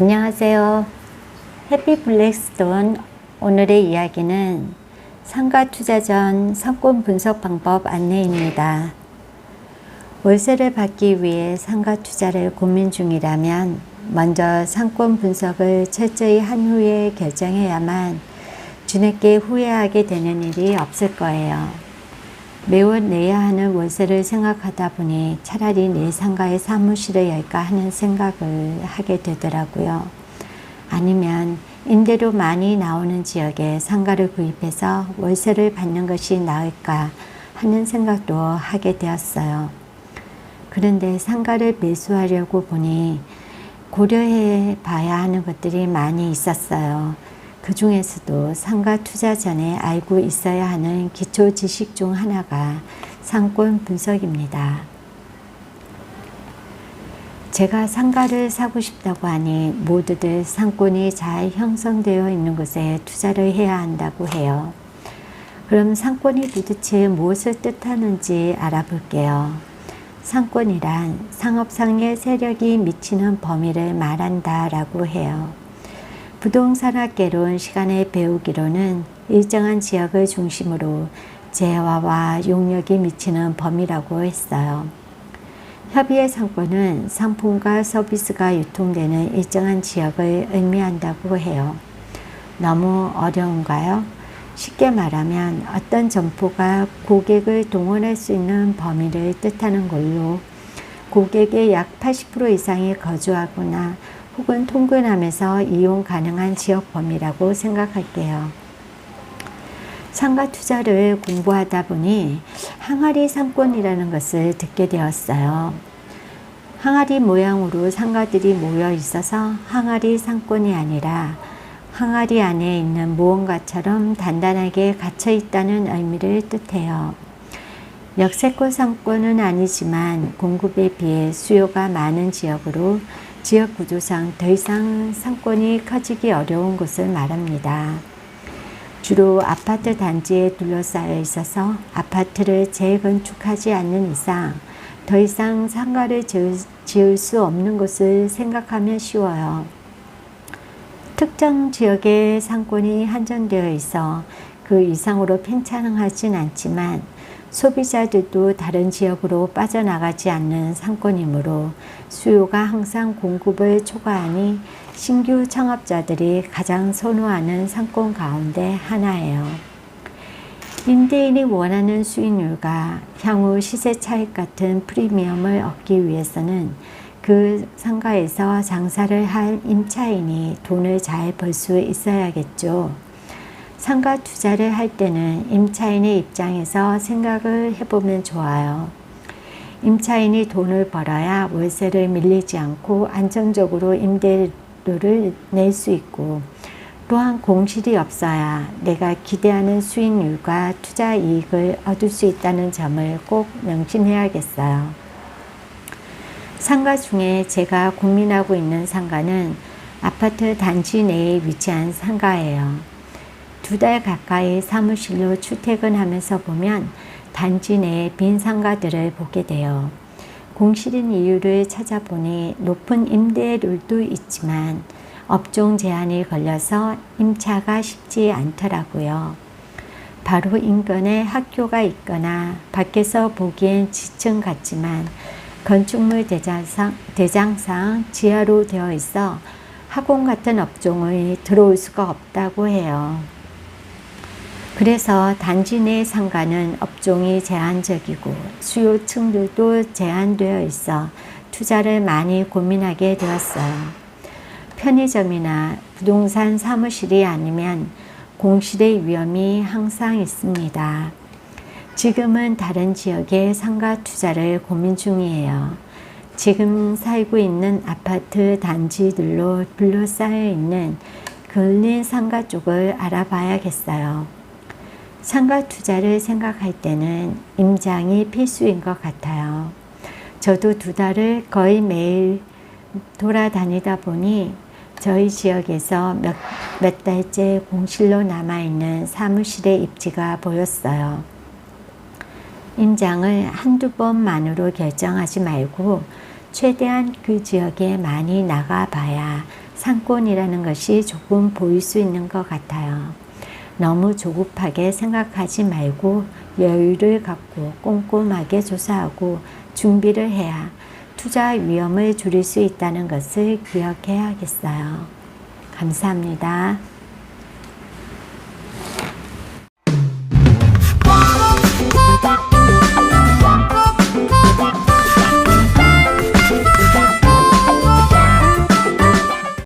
안녕하세요. 해피 블랙스톤. 오늘의 이야기는 상가 투자 전 상권 분석 방법 안내입니다. 월세를 받기 위해 상가 투자를 고민 중이라면 먼저 상권 분석을 철저히 한 후에 결정해야만 뒤늦게 후회하게 되는 일이 없을 거예요. 매월 내야 하는 월세를 생각하다 보니 차라리 내 상가에 사무실을 열까 하는 생각을 하게 되더라고요. 아니면 임대료 많이 나오는 지역에 상가를 구입해서 월세를 받는 것이 나을까 하는 생각도 하게 되었어요. 그런데 상가를 매수하려고 보니 고려해 봐야 하는 것들이 많이 있었어요. 그 중에서도 상가 투자 전에 알고 있어야 하는 기초 지식 중 하나가 상권 분석입니다. 제가 상가를 사고 싶다고 하니 모두들 상권이 잘 형성되어 있는 곳에 투자를 해야 한다고 해요. 그럼 상권이 도대체 무엇을 뜻하는지 알아볼게요. 상권이란 상업상의 세력이 미치는 범위를 말한다라고 해요. 부동산학개론 시간에 배우기로는 일정한 지역을 중심으로 재화와 용역이 미치는 범위라고 했어요. 협의의 상권은 상품과 서비스가 유통되는 일정한 지역을 의미한다고 해요. 너무 어려운가요? 쉽게 말하면 어떤 점포가 고객을 동원할 수 있는 범위를 뜻하는 걸로 고객의 약 80% 이상이 거주하거나 혹은 통근하면서 이용 가능한 지역 범위라고 생각할게요. 상가 투자를 공부하다 보니 항아리 상권이라는 것을 듣게 되었어요. 항아리 모양으로 상가들이 모여 있어서 항아리 상권이 아니라 항아리 안에 있는 무언가처럼 단단하게 갇혀 있다는 의미를 뜻해요. 역세권 상권은 아니지만 공급에 비해 수요가 많은 지역으로 지역 구조상 더 이상 상권이 커지기 어려운 곳을 말합니다. 주로 아파트 단지에 둘러싸여 있어서 아파트를 재건축하지 않는 이상 더 이상 상가를 지을 수 없는 곳을 생각하면 쉬워요. 특정 지역의 상권이 한정되어 있어 그 이상으로 팽창하진 않지만 소비자들도 다른 지역으로 빠져나가지 않는 상권이므로 수요가 항상 공급을 초과하니 신규 창업자들이 가장 선호하는 상권 가운데 하나예요. 임대인이 원하는 수익률과 향후 시세 차익 같은 프리미엄을 얻기 위해서는 그 상가에서 장사를 할 임차인이 돈을 잘 벌 수 있어야겠죠. 상가 투자를 할 때는 임차인의 입장에서 생각을 해보면 좋아요. 임차인이 돈을 벌어야 월세를 밀리지 않고 안정적으로 임대료를 낼 수 있고, 또한 공실이 없어야 내가 기대하는 수익률과 투자 이익을 얻을 수 있다는 점을 꼭 명심해야겠어요. 상가 중에 제가 고민하고 있는 상가는 아파트 단지 내에 위치한 상가예요. 2달 가까이 사무실로 출퇴근하면서 보면 단지 내에 빈 상가들을 보게 돼요. 공실인 이유를 찾아보니 높은 임대료도 있지만 업종 제한이 걸려서 임차가 쉽지 않더라고요. 바로 인근에 학교가 있거나 밖에서 보기엔 지층 같지만 건축물 대장상 지하로 되어 있어 학원 같은 업종이 들어올 수가 없다고 해요. 그래서 단지 내 상가는 업종이 제한적이고 수요층들도 제한되어 있어 투자를 많이 고민하게 되었어요. 편의점이나 부동산 사무실이 아니면 공실의 위험이 항상 있습니다. 지금은 다른 지역의 상가 투자를 고민 중이에요. 지금 살고 있는 아파트 단지들로 둘러싸여 있는 근린 상가 쪽을 알아봐야겠어요. 상가 투자를 생각할 때는 임장이 필수인 것 같아요. 저도 2달을 거의 매일 돌아다니다 보니 저희 지역에서 몇 달째 공실로 남아있는 사무실의 입지가 보였어요. 임장을 한두 번만으로 결정하지 말고 최대한 그 지역에 많이 나가봐야 상권이라는 것이 조금 보일 수 있는 것 같아요. 너무 조급하게 생각하지 말고 여유를 갖고 꼼꼼하게 조사하고 준비를 해야 투자 위험을 줄일 수 있다는 것을 기억해야겠어요. 감사합니다.